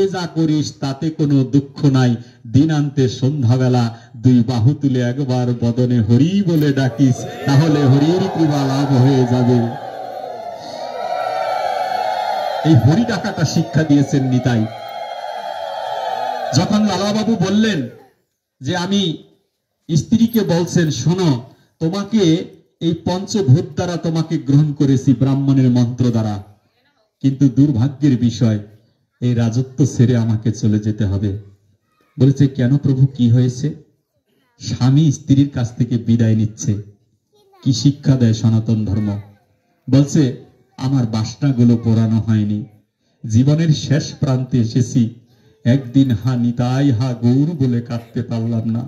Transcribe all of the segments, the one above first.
রাতে যা করিস তাতে কোনো দুঃখ নাই, দিনান্তে সন্ধ্যাবেলা দুই বাহু তুলে একবার বদনে হরি বলে ডাকিস, তাহলে হরির কৃপা লাভ হয়ে যাবে। এই হরি ডাকাটা শিক্ষা দিয়েছেন নিতাই। যখন লালাবাবু বললেন যে আমি, স্ত্রীকে বলছেন শোনো, তোমাকে এই পঞ্চভূত দ্বারা তোমাকে গ্রহণ করেছি ব্রাহ্মণের মন্ত্র দ্বারা, কিন্তু দুর্ভাগ্যের বিষয় এই রাজত্ব ছেড়ে আমাকে চলে যেতে হবে। বলেছে কেন প্রভু, কি হয়েছে? স্বামী স্ত্রীর কাছ থেকে বিদায় নিচ্ছে। কি শিক্ষা দেয় সনাতন ধর্ম? বলছে আমার বাসনাগুলো পোড়ানো হয়নি, জীবনের শেষ প্রান্তে এসেছি, একদিন হা নিতাই হা গৌর বলে কাঁদতে পারলাম না।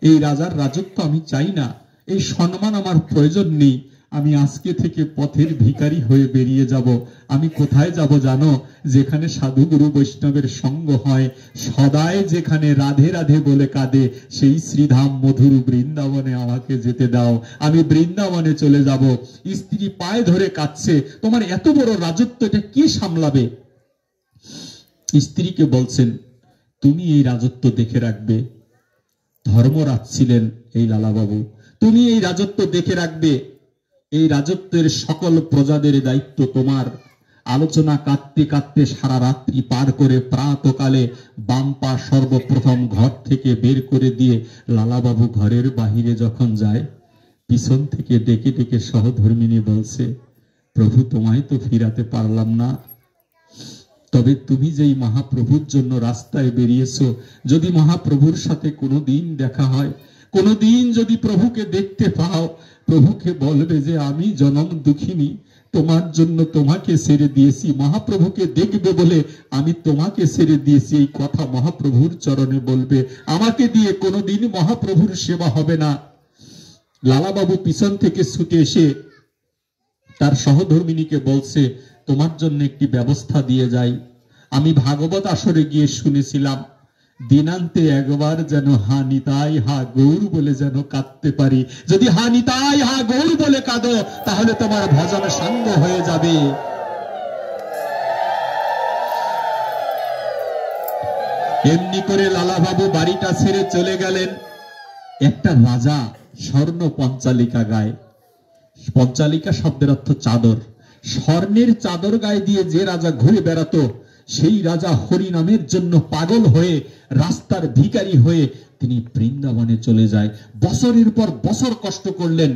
এই রাজার রাজত্ব আমি চাই না, এই সম্মান আমার প্রয়োজন নেই। আমি আজকে থেকে পথের ভিখারি হয়ে বেরিয়ে যাব। আমি কোথায় যাব জানো? যেখানে সাধু গুরু বৈষ্ণবের সঙ্গ হয়, সদায় যেখানে রাধে রাধে বলে কাঁদে, সেই শ্রীধাম মধুর বৃন্দাবনে আমাকে যেতে দাও। আমি বৃন্দাবনে চলে যাব। স্ত্রী পায়ে ধরে কাঁদছে, তোমার এত বড় রাজত্ব, এটা কে সামলাবে? স্ত্রীকে বলছেন তুমি এই রাজত্ব দেখে রাখবে। ধর্মরাজ ছিলেন এই লালাবাবু, তুমি এই রাজত্ব দেখে রাখবে। এই রাজত্বের সকল প্রজাদের দায়িত্ব তোমার। আলোচনা কাঁদতে কাঁদতে সারা রাত্রি পার করে প্রাতকালে বাম্পা সর্বপ্রথম ঘর থেকে বের করে দিয়ে লালাবাবু ঘরের বাহিরে যখন যায়, পিছন থেকে ডেকে ডেকে সহধর্মিনী বলছে প্রভু তোমায় তো ফিরাতে পারলাম না, তবে তুমি যেই মহাপ্রভুর জন্য রাস্তায় বেরিয়েছো, যদি মহাপ্রভুর সাথে কোনোদিন দেখা হয়, কোনোদিন যদি প্রভুকে দেখতে পাও, প্রভুকে বলবে যে আমি জনম দুঃখিনী, তোমার জন্য তোমাকে ছেড়ে দিয়েছি, মহাপ্রভুকে দেখবে বলে আমি তোমাকে ছেড়ে দিয়েছি। এই কথা মহাপ্রভুর চরণে বলবে। আমাকে দিয়ে কোনোদিন মহাপ্রভুর সেবা হবে না। লালাবাবু পিছন থেকে ছুটে এসে তার সহধর্মিনীকে বলছে তোমার জন্য একটি ব্যবস্থা দিয়ে যাই। আমি ভাগবত আসরে গিয়ে শুনেছিলাম, দিনান্তে একবার যেন হা নিতাই হা গৌর বলে যেন কাঁদতে পারি। যদি হা নিতাই হা গৌর বলে কাঁদো, তাহলে তোমার ভজন সাঙ্গ হয়ে যাবে। এমনি করে লালাবাবু বাড়িটা ছেড়ে চলে গেলেন। একটা রাজা স্বর্ণ পঞ্চালিকা গায়ে, পঞ্চালিকা শব্দের অর্থ চাদর, স্বর্ণের চাদর গায়ে দিয়ে যে রাজা ঘুরে বেড়াতো, সেই রাজা হরি নামের জন্য পাগল হয়ে রাস্তার ভিখারি হয়ে তিনি বৃন্দাবনে চলে যায়। বছরের পর বছর কষ্ট করলেন।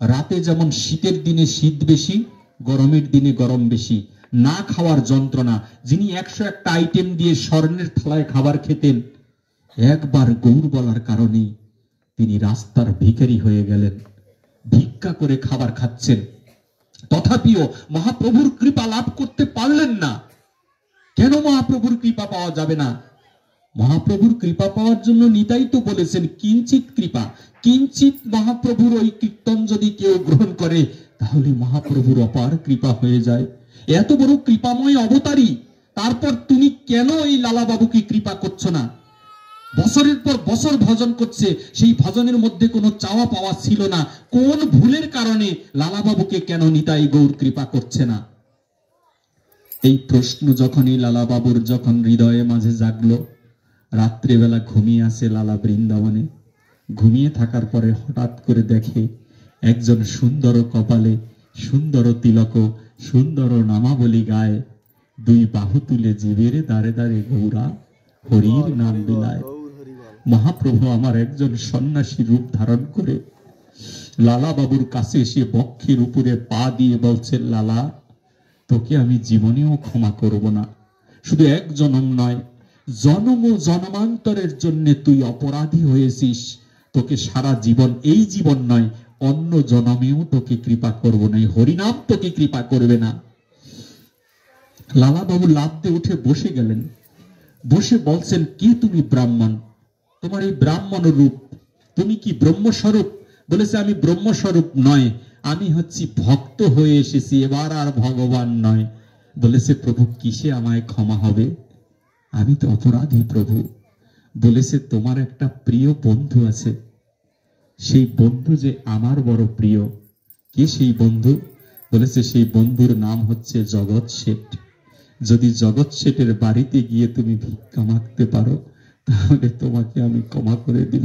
রাতে যেমন শীতের দিনে শীত বেশি, গরমের দিনে গরম বেশি, না খাওয়ার যন্ত্রণা। যিনি 101টা আইটেম দিয়ে স্বর্ণের থালায় খাবার খেতেন, একবার গৌর বলার কারণে তিনি রাস্তার ভিখারি হয়ে গেলেন, ভিক্ষা করে খাবার খাচ্ছেন। তথাপিও মহাপ্রভুর কৃপা লাভ করতে পারলেন না। কেন মহাপ্রভুর কৃপা পাওয়া যাবে না? মহাপ্রভুর কৃপা পাওয়ার জন্য নিতাই তো বলেছেন কিঞ্চিত কৃপা। কিঞ্চিত মহাপ্রভুর ওই কীর্তন যদি কেউ গ্রহণ করে, তাহলে মহাপ্রভুর অপার কৃপা হয়ে যায়। এত বড় কৃপাময় অবতারী, তারপর তুমি কেন এই লালাবাবুকে কৃপা করছো না? বছরের পর বছর ভজন করছে, সেই ভজনের মধ্যে কোনো চাওয়া পাওয়া ছিল না। কোন ভুলের কারণে লালাবাবুকে কেন নিতাই গৌর কৃপা করছে না? এই প্রশ্ন যখনই লালাবাবুর যখন হৃদয়ে মাঝে জাগলো, রাত্রিবেলা ঘুমিয়ে আসে লালা বৃন্দাবনে। ঘুমিয়ে থাকার পরে হঠাৎ করে দেখে একজন সুন্দর কপালে সুন্দর তিলক, সুন্দর নামাবলী গায়, দুই বাহু তুলে জীবের দাঁড়ে দাঁড়ে গৌরা হরির নাম বিলায়। মহাপ্রভু আমার একজন সন্ন্যাসী রূপ ধারণ করে লালা বাবুর কাছে এসে বক্ষের উপরে পা দিয়ে বলছেন, লালা তোকে আমি জীবনেও ক্ষমা করব না। শুধু এক জনম নয়, জনম ও জন্মান্তরের জন্য তুই অপরাধী হয়েছিস। তোকে সারা জীবন, এই জীবন নয় অন্য জনমেও তোকে কৃপা করব না, হরিনাম তোকে কৃপা করবে না। লালা বাবু লাফ দিয়ে উঠে বসে গেলেন। বসে বলছেন, কে তুমি? ব্রাহ্মণ। তোমার এই ব্রাহ্মণ রূপ, তুমি কি ব্রহ্মস্বরূপ? বলেছে, আমি ব্রহ্মস্বরূপ নয়, আমি হচ্ছি ভক্ত হয়ে এসেছি, এবার আর ভগবান নয়। বলেছে, প্রভু কিসে আমায় ক্ষমা হবে? আমি তো অপরাধী প্রভু। বলেছে, তোমার একটা প্রিয় বন্ধু আছে, সেই বন্ধু যে আমার বড় প্রিয়। কে সেই বন্ধু? বলেছে, সেই বন্ধুর নাম হচ্ছে জগৎ শেঠ। যদি জগৎ শেঠের বাড়িতে গিয়ে তুমি ভিক্ষা মাগতে পারো তাহলে তোমাকে আমি ক্ষমা করে দিব।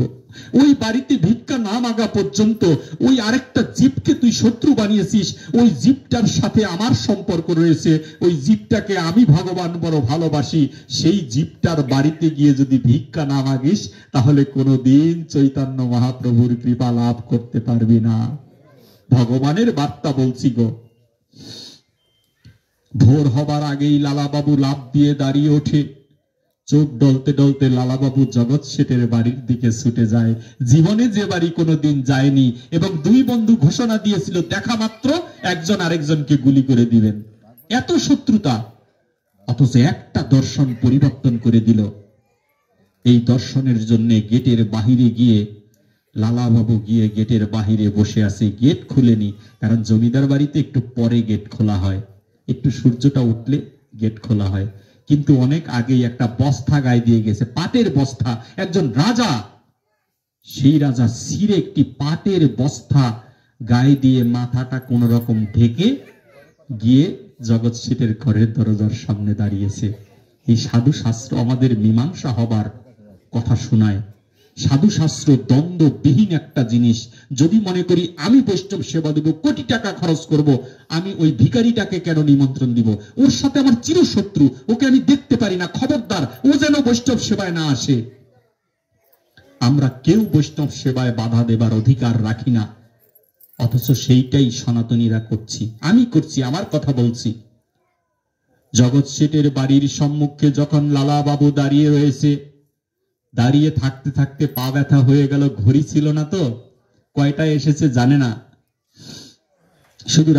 ওই বাড়িতে ভিক্ষা না মাগা পর্যন্ত ওই আরেকটা জীবকে তুই শত্রু বানিয়েছিস, ওই জীবটার সাথে আমার সম্পর্ক রয়েছে, ওই জীবটাকে আমি ভগবান বড় ভালোবাসি, সেই জীবটার বাড়িতে গিয়ে যদি ভিক্ষা না মাগিস তাহলে কোনোদিন চৈতন্য মহাপ্রভুর কৃপা লাভ করতে পারবি না। ভগবানের বার্তা বলছি গো। ভোর হবার আগেই লালাবাবু লাফ দিয়ে দাঁড়িয়ে ওঠে, চোখ ডলতে ডলতে লালাবাবু জগৎ শেঠের বাড়ির দিকে ছুটে যায়। জীবনে যে বাড়ি কোনোদিন যায়নি, এবং দুই বন্ধু ঘোষণা দিয়েছিল দেখা মাত্র একজন আরেকজনকে গুলি করে দিবেন, এত শত্রুতা, অথচ একটা দর্শন পরিবর্তন করে দিল। এই দর্শনের জন্য গেটের বাহিরে গিয়ে লালাবাবু গিয়ে গেটের বাহিরে বসে আছে, গেট খুলেনি, কারণ জমিদার বাড়িতে একটু পরে গেট খোলা হয়, একটু সূর্যটা উঠলে গেট খোলা হয়। কিন্তু অনেক আগেই একটা বস্তা গায়ে দিয়ে গেছে, পাটের বস্তা, একজন রাজা, সেই রাজা শিরে একটি পাটের বস্তা গায়ে দিয়ে মাথাটা কোন রকম ঢেকে গিয়ে জগৎ শেঠের ঘরের দরজার সামনে দাঁড়িয়েছে। এই সাধু শাস্ত্র আমাদের মীমাংসা হবার কথা শোনায়। সাধু শাস্ত্র দ্বন্দ্ববিহীন একটা জিনিস। যদি মনে করি আমি বৈষ্ণব সেবা দেব, কোটি টাকা খরচ করব, আমি ওই ভিখারিটাকে কেন নিমন্ত্রণ দিব? ওর সাথে আমার চিরশত্রু, ওকে আমি দেখতে পারি না, খবরদার ও যেন বৈষ্ণব সেবায় না আসে। আমরা কেউ বৈষ্ণব সেবায় বাধা দেবার অধিকার রাখি না, অথচ সেইটাই সনাতনীরা করছি, আমি করছি, আমার কথা বলছি। জগৎ শেঠের বাড়ির সম্মুখে যখন লালাবাবু দাঁড়িয়ে রয়েছে, দাঁড়িয়ে থাকতে থাকতে পা ব্যথা হয়ে গেল, ঘড়ি ছিল না তো, কয়টায় এসেছে জানে না, শুধু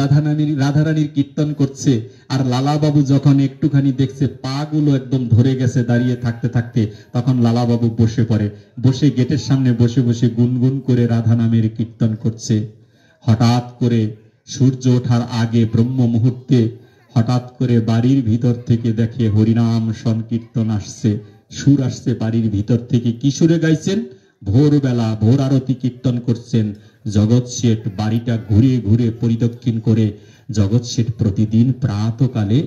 রাধারানীর কীর্তন করছে। আর লালাবাবু যখন একটুখানি দেখছে পা গুলো একদম ধরে গেছে দাঁড়িয়ে থাকতে থাকতে, তখন লালাবাবু বসে পড়ে, বসে গেটের সামনে বসে বসে গুনগুন করে রাধা নামের কীর্তন করছে। হঠাৎ করে সূর্য ওঠার আগে ব্রহ্ম মুহূর্তে হঠাৎ করে বাড়ির ভিতর থেকে দেখে হরিনাম সংকীর্তন আসছে, সুর আসছে বাড়ির ভিতর থেকে। কি সুরে গাইছেন? ভোরবেলা ভোর আরতি কীর্তন করছেন জগৎ শেঠ। বাড়িটা ঘুরে ঘুরে পরিদক্ষিণ করে জগৎ শেঠ প্রতিদিন প্রাতকালে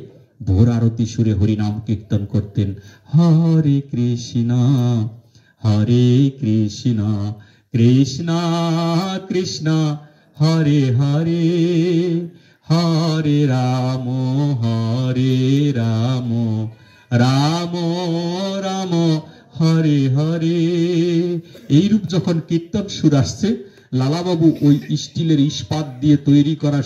ভোর আরতি সুরে হরিনাম কীর্তন করতেন। হরে কৃষ্ণ হরে কৃষ্ণ কৃষ্ণ কৃষ্ণ হরে হরে হরে রাম রাম রাম হরে হরে। এইরূপ যখন কীর্তন সুর আসছে, লালাবাবু ওই স্টিলের ইস্পাত দিয়ে তৈরি করা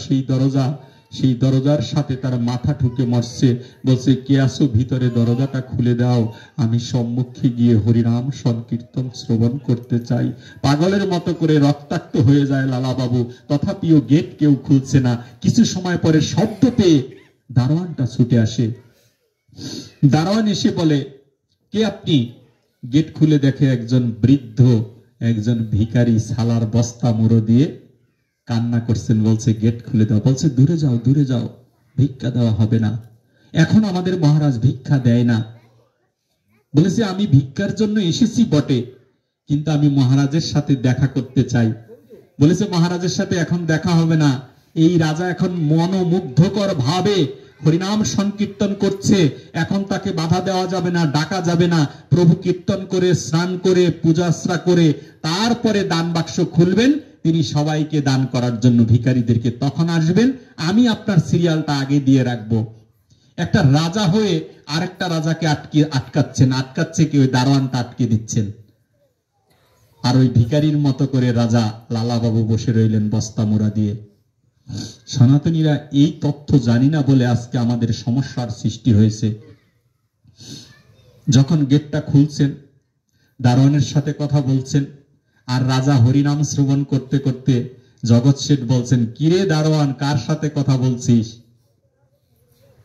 সেই দরজার সাথে তার মাথা ঠুকে মরছে, বলছে কে আসো ভিতরে, দরজাটা খুলে দাও, আমি সম্মুখে গিয়ে হরিনাম সংকীর্তন শ্রবণ করতে চাই। পাগলের মতো করে রক্তাক্ত হয়ে যায় লালাবাবু, তথাপিও গেট কেউ খুলছে না। কিছু সময় পরে শব্দ পেয়ে দারোয়ানটা ছুটে আসে। দারোয়ান এসে বলে, কে আপনি? গেট খুলে দেখে একজন বৃদ্ধ, একজন ভিখারি সালার বস্তা মুড়ো দিয়ে কান্না করছেন, বলছে গেট খুলে দাও। বলছে দূরে যাও, দূরে যাও, ভিক্ষা দেওয়া হবে না, এখন আমাদের মহারাজ ভিক্ষা দেয় না। বলেছে আমি ভিক্ষার জন্য এসেছি বটে, কিন্তু আমি মহারাজের সাথে দেখা করতে চাই। বলেছে মহারাজের সাথে এখন দেখা হবে না, এই রাজা এখন মনোমুগ্ধকর ভাবে হরিনাম সংকীর্তন করছে, এখন তাকে বাধা দেওয়া যাবে না, ডাকা যাবে না। প্রভু কীর্তন করে স্নান করে পূজাশ্রা করে তারপরে দান বাক্স খুলবেন, তিনি সবাইকে দান করার জন্য ভিখারীদেরকে তখন আসবেন, আমি আপনার সিরিয়ালটা আগে দিয়ে রাখবো। একটা রাজা হয়ে আরেকটা রাজাকে আটকাচ্ছে কি? ওই দারোয়ানটা আটকে দিচ্ছেন। আর ওই ভিখারির মতো করে রাজা লালাবাবু বসে রইলেন বস্তা মোড়া দিয়ে। সনাতনীরা এই তথ্য জানি না বলে আজকে আমাদের সমস্যার সৃষ্টি হয়েছে। যখন গেটটা খুলছেন, দারোয়ানের সাথে কথা বলছেন, আর রাজা হরিনাম শ্রবণ করতে করতে জগৎ শেঠ বলছেন, কিরে দারোয়ান, কার সাথে কথা বলছিস?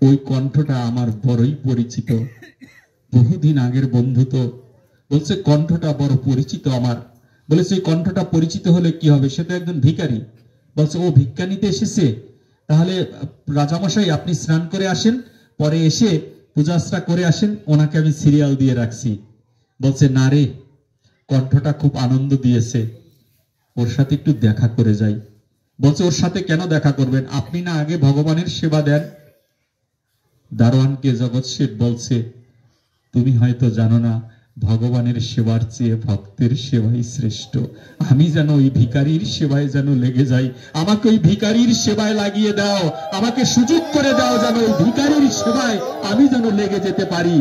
ওই কণ্ঠটা আমার বড়ই পরিচিত, বহুদিন আগের বন্ধু তো। বলছে কণ্ঠটা বড় পরিচিত আমার। বলেছে এই কণ্ঠটা পরিচিত হলে কি হবে, সে তো একজন ভিখারি। বলছে ও ভিক্ষা নিতে এসেছে, তাহলে রাজামশাই আপনি স্নান করে আসেন, পরে এসে পূজাশ্রা করে আসেন, ওনাকে আমি সিরিয়াল দিয়ে রাখছি। বলছে না রে, কণ্ঠটা খুব আনন্দ দিয়েছে, ওর সাথে একটু দেখা করে যাই। বলছে ওর সাথে কেন দেখা করবেন, আপনি না আগে ভগবানের সেবা দেন? দারোয়ানকে জগৎ শেঠ বলছে, তুমি হয়তো জানো না, ভগবানের সেবার চেয়ে ভক্তের সেবাই শ্রেষ্ঠ। আমি যেন ওই ভিখারির সেবায় যেন লেগে যাই, আমাকে ওই ভিখারির সেবায় লাগিয়ে দাও, আমাকে সুযোগ করে দাও যেন ওই ভিখারির সেবায় আমি যেন লেগে যেতে পারি।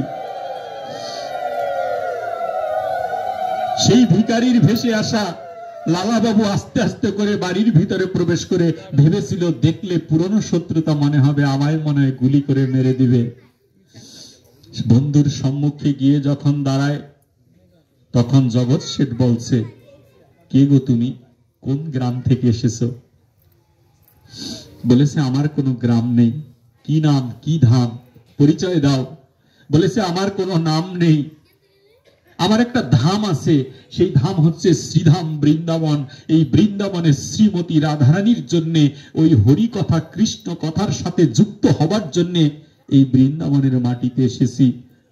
সেই ভিখারির ভেসে আসা লালাবাবু আস্তে আস্তে করে বাড়ির ভিতরে প্রবেশ করে ভেবেছিল, দেখলে পুরনো শত্রুতা মনে হবে, আমায় মনে হয় গুলি করে মেরে দিবে। বন্ধুর সম্মুখে গিয়ে যখন দাঁড়ায়, তখন জগৎ শেঠ বলছে, কে গো তুমি, কোন গ্রাম থেকে এসেছো? বলেছে, আমার কোনো গ্রাম নেই। কি নাম, কি ধাম, পরিচয় দাও। বলেছে, আমার কোনো নাম নেই, আমার একটা ধাম আছে, সেই ধাম হচ্ছে শ্রীধাম বৃন্দাবন। এই বৃন্দাবনে শ্রীমতী রাধারানীর জন্য, ওই হরি কথা কৃষ্ণ কথার সাথে যুক্ত হবার জন্য এই বৃন্দাবনের মাটিতে এসেছি,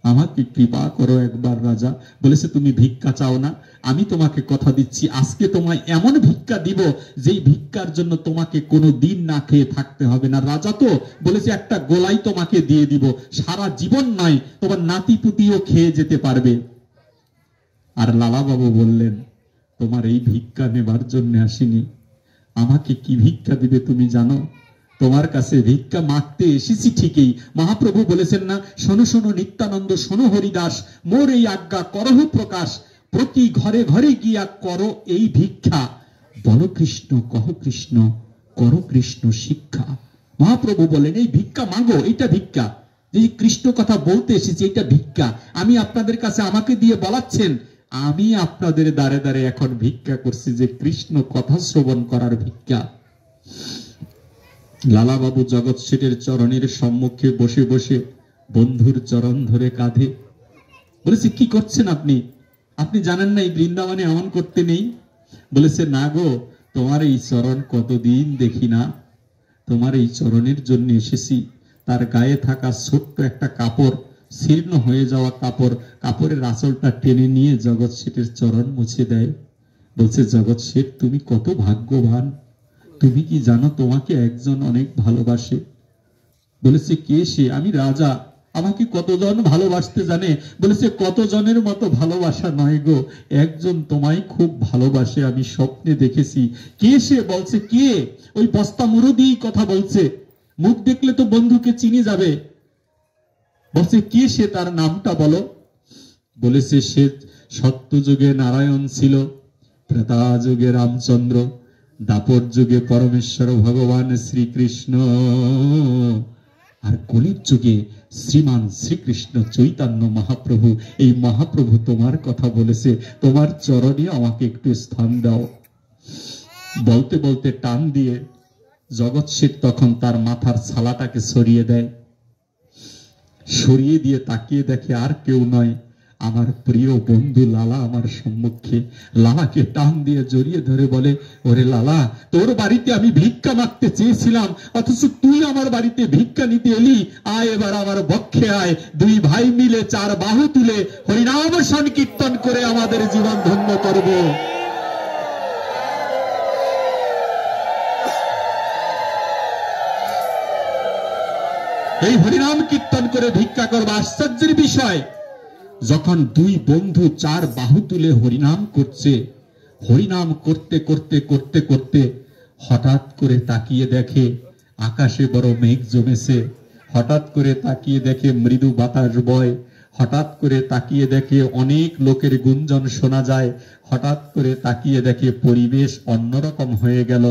আমাকে কৃপা করো একবার রাজা। বলেছে, তুমি ভিক্ষা চাও না, আমি তোমাকে কথা দিচ্ছি, আজকে তোমায় এমন ভিক্ষা দিব যেই ভিক্ষার জন্য তোমাকে কোনো দিন না খেয়ে থাকতে হবে না। রাজা তো বলেছে, একটা গোলাই তোমাকে দিয়ে দিব, সারা জীবন নয়, তোমার নাতি পুতিও খেয়ে যেতে পারবে। আর লালাবাবু বললেন, তোমার এই ভিক্ষা নেবার জন্য আসিনি, আমাকে কি ভিক্ষা দিবে তুমি জানো? তোমার কাছে ভিক্ষা মাগতে এসেছি ঠিকই, মহাপ্রভু বলেছেন না, শোনো শোনো নিত্যানন্দ, শোনো হরিদাস, মোর এই আজ্ঞা করহ প্রকাশ, প্রতি ঘরে ঘরে গিয়া করো এই ভিক্ষা, বলো কৃষ্ণ কহ কৃষ্ণ, করো কৃষ্ণ শিক্ষা। মহাপ্রভু বলেন, এই ভিক্ষা মাগো, এইটা ভিক্ষা, যে কৃষ্ণ কথা বলতে এসেছি, এটা ভিক্ষা। আমি আপনাদের কাছে আমাকে দিয়ে বলাচ্ছেন, আমি আপনাদের দ্বারে দ্বারে এখন ভিক্ষা করছি, যে কৃষ্ণ কথা শ্রবণ করার ভিক্ষা। লালাবাবু জগৎ শেঠের চরণের সম্মুখে বসে বসে বন্ধুর চরণ ধরে কাঁধে বলেছে, কি করছেন আপনি? আপনি জানেন না এই বৃন্দাবনে এমন করতে নেই? বলেছে, না গো, তোমার এই চরণ কতদিন দেখি না, তোমার এই চরণের জন্য এসেছি। তার গায়ে থাকা ছোট্ট একটা কাপড়, শীর্ণ হয়ে যাওয়া কাপড়, কাপড়ের আঁচলটা টেনে নিয়ে জগৎ শেঠের চরণ মুছে দেয়। বলছে, জগৎ শেঠ, তুমি কত ভাগ্যবান, তুমি কি জানো তোমাকে একজন অনেক ভালোবাসে? বলেছে, কে সে? আমি রাজা, আমাকে কতজন ভালোবাসতে জানে? বলেছে, কতজনের মতো ভালোবাসা নয় গো, একজন তোমায় খুব ভালোবাসে, আমি স্বপ্নে দেখেছি। কে সে? বলছে, কে? ওই বস্তা মুরুদি কথা বলছে, মুখ দেখলে তো বন্ধুকে চিনি যাবে। বলছে, কে সে, তার নামটা বলো। বলেছে, সে সত্যযুগে নারায়ণ ছিল, ত্রেতা যুগে রামচন্দ্র, দাপর যুগে পরমেশ্বর ভগবান শ্রীকৃষ্ণ, আর কলির যুগে শ্রীমান শ্রীকৃষ্ণ চৈতন্য মহাপ্রভু। এই মহাপ্রভু তোমার কথা বলেছে, তোমার চরণে আমাকে একটু স্থান দাও। বলতে বলতে টান দিয়ে জগৎ শেঠ তখন তার মাথার ছালাটাকে সরিয়ে দেয়, সরিয়ে দিয়ে তাকিয়ে দেখে আর কেউ নয়, আমার প্রিয় বন্ধু লালা আমার সম্মুখে। লালাকে টান দিয়ে জড়িয়ে ধরে বলে, ওরে লালা, তোর বাড়িতে আমি ভিক্ষা মাগতে চেয়েছিলাম, অথচ তুই আমার বাড়িতে ভিক্ষা নিতে এলি। আয় এবার আমার বক্ষে আয়, দুই ভাই মিলে চার বাহু তুলে হরিনাম সংকীর্তন করে আমাদের জীবন ধন্য করব। এই হরিনাম কীর্তন করে ভিক্ষা করব। আশ্চর্যের বিষয়, যখন দুই বন্ধু চার বাহু তুলে হরিনাম করছে, হরিনাম করতে করতে করতে করতে হঠাৎ করে তাকিয়ে দেখে আকাশে বড় মেঘ জমেছে, হঠাৎ করে তাকিয়ে দেখে মৃদু বাতাস বয়, হঠাৎ করে তাকিয়ে দেখে অনেক লোকের গুঞ্জন শোনা যায়, হঠাৎ করে তাকিয়ে দেখে পরিবেশ অন্যরকম হয়ে গেল।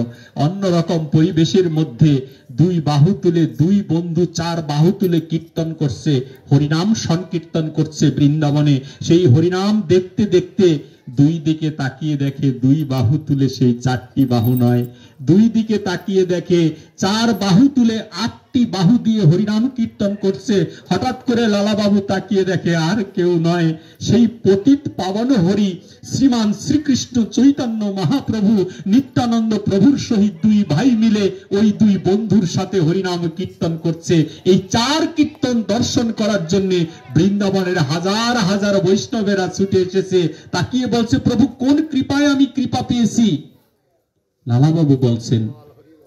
অন্যরকম পরিবেশের মধ্যে দুই বাহু তুলে দুই বন্ধু চার বাহু তুলে কীর্তন করছে, হরিনাম সংকীর্তন করছে বৃন্দাবনে। সেই হরিনাম দেখতে দেখতে দুই দিকে তাকিয়ে দেখে দুই বাহু তুলে সেই চারটি বাহু নয়, দুই দিকে তাকিয়ে দেখে চার বাহু তুলে আটটি বাহু দিয়ে হরিনাম কীর্তন করছে। হঠাৎ করে লালাবাবু তাকিয়ে দেখে আর কেউ নয়, সেই পতিত পাবন হরি শ্রীমান শ্রীকৃষ্ণ চৈতন্য মহাপ্রভু নিত্যানন্দ প্রভুর সহিত দুই ভাই মিলে ওই দুই বন্ধুর সাথে হরিনাম কীর্তন করছে। এই চার কীর্তন দর্শন করার জন্য বৃন্দাবনের হাজার হাজার বৈষ্ণবেরা ছুটে এসেছে। তাকিয়ে বলছে, প্রভু কোন কৃপায় আমি কৃপা পেয়েছি? লালাবাবু বলছেন,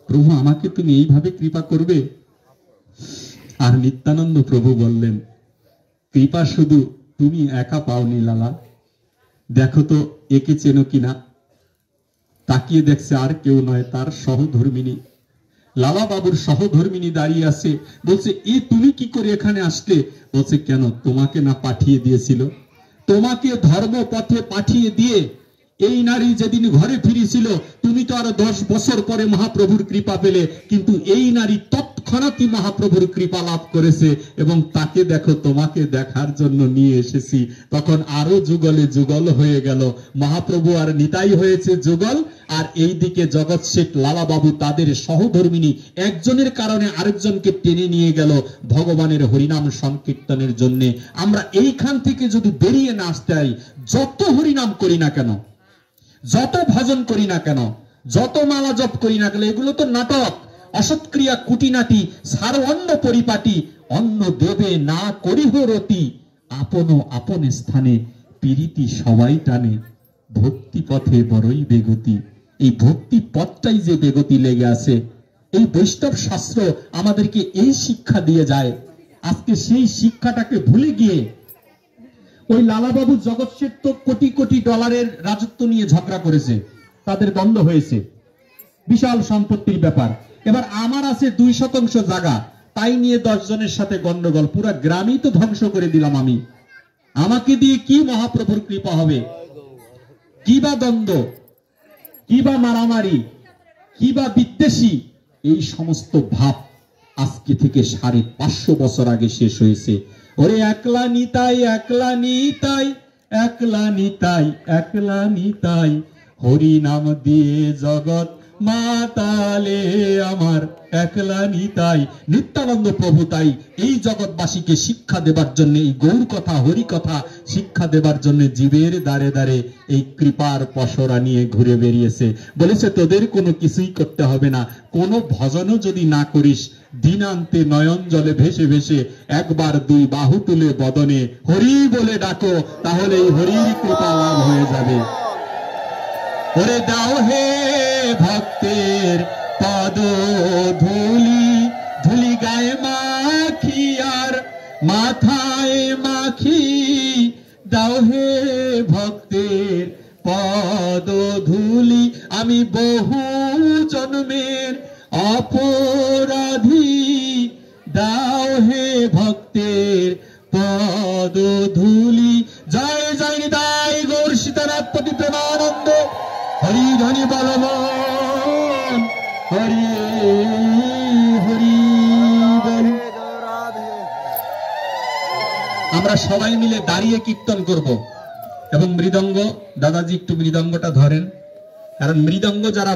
প্রভু আমাকে তুমি এইভাবে কৃপা করবে? আর নিত্যানন্দ প্রভু বললেন, কৃপা শুধু তুমি একা পাওনি লালা, দেখো তো একে চেনো কিনা। তাকিয়ে দেখছে আর কেউ নয়, তার সহধর্মিনী, লালা বাবুর সহধর্মিনী দাঁড়িয়ে আছে। বলছে, এ তুমি কি করে এখানে আসলে? বলছে, কেন, তোমাকে না পাঠিয়ে দিয়েছিল? তোমাকে ধর্ম পথে পাঠিয়ে দিয়ে এই নারী যেদিন ঘরে ফিরেছিল, তুমি তো আরো 10 বছর পরে মহাপ্রভুর কৃপা পেলে, কিন্তু এই নারী তৎক্ষণাৎই মহাপ্রভুর কৃপা লাভ করেছে এবং তাকে দেখো, তোমাকে দেখার জন্য নিয়ে এসেছি। তখন আরো যুগলে যুগল হয়ে গেল, মহাপ্রভু আর নিতাই হয়েছে যুগল। আর এই দিকে জগৎ শেঠ লালাবাবু তাদের সহধর্মিনী একজনের কারণে আরেকজনকে টেনে নিয়ে গেল ভগবানের হরিনাম সংকীর্তনের জন্য। আমরা এইখান থেকে যদি বেরিয়ে না আসতে পারি, যত হরিনাম করি না কেন, যত ভজন করি না কেন, যত মালা জপ করি না কেন, এগুলো তো নাটক, অসৎক্রিয়া, কুটিনাটি, সার অন্ন পরিপাটি, অন্ন দেবে না করিহ রতি, আপন আপন স্থানে পীড়িতি সবাই টানে, ভক্তি পথে বড়ই বেগতি। এই ভক্তি পথটাই যে বেগতি লেগে আছে, এই বৈষ্ণব শাস্ত্র আমাদেরকে এই শিক্ষা দিয়ে যায়। আজকে সেই শিক্ষাটাকে ভুলে গিয়ে ওই লালাবাবু জগৎ শেঠ তো কোটি কোটি ডলারের রাজত্ব নিয়ে ঝগড়া করেছে, তাদের দ্বন্দ্ব হয়েছে, বিশাল সম্পত্তির ব্যাপার। এবার আমার আছে 2% জায়গা, তাই নিয়ে 10 জনের সাথে গন্ডগোল, পুরা গ্রামই তো ধ্বংস করে দিলাম আমি। আমাকে দিয়ে কি মহাপ্রভুর কৃপা হবে? কি বা দ্বন্দ্ব, কি বা মারামারি, কি বা বিদ্বেষী, এই সমস্ত ভাব আজকে থেকে 550 বছর আগে শেষ হয়েছে। ওরে একলা নিতাই, একলা নিতাই, একলা নিতাই, একলা নিতাই, হরি নাম দিয়ে জগৎ মাতালে আমার, একলা নিতাই। নিত্যানন্দ প্রভু তাই এই জগৎবাসীকে শিক্ষা দেবার জন্য, এই গৌর কথা হরি কথা শিক্ষা দেবার জন্য জীবের দ্বারে দ্বারে এই কৃপার পসরা নিয়ে ঘুরে বেরিয়েছে। বলেছে, তোদের কোনো কিছুই করতে হবে না, কোনো ভজনও যদি না করিস, দিনান্তে নয়ন জলে ভেসে ভেসে একবার 2 বাহু তুলে বদনে হরি বলে ডাকো, তাহলে এই হরির কৃপা লাভ হয়ে যাবে। ওরে দাও হে ভক্তের পদ ধুলি, ধুলি গায়ে মাখি আর মাথায় মাখি, দাও হে ভক্তের পদ ধুলি, আমি বহু জন্মের অপরাধী, দাও হে ভক্তের পদ ধুলি। জয় জয় নিতাই গৌর সীতানাথ পতি প্রেমানন্দ, হরি ধ্বনি বলবান, হরি হরি বল। আমরা সবাই মিলে দাঁড়িয়ে কীর্তন করব এবং মৃদঙ্গ, দাদাজি একটু মৃদঙ্গটা ধরেন, কারণ মৃদঙ্গ যারা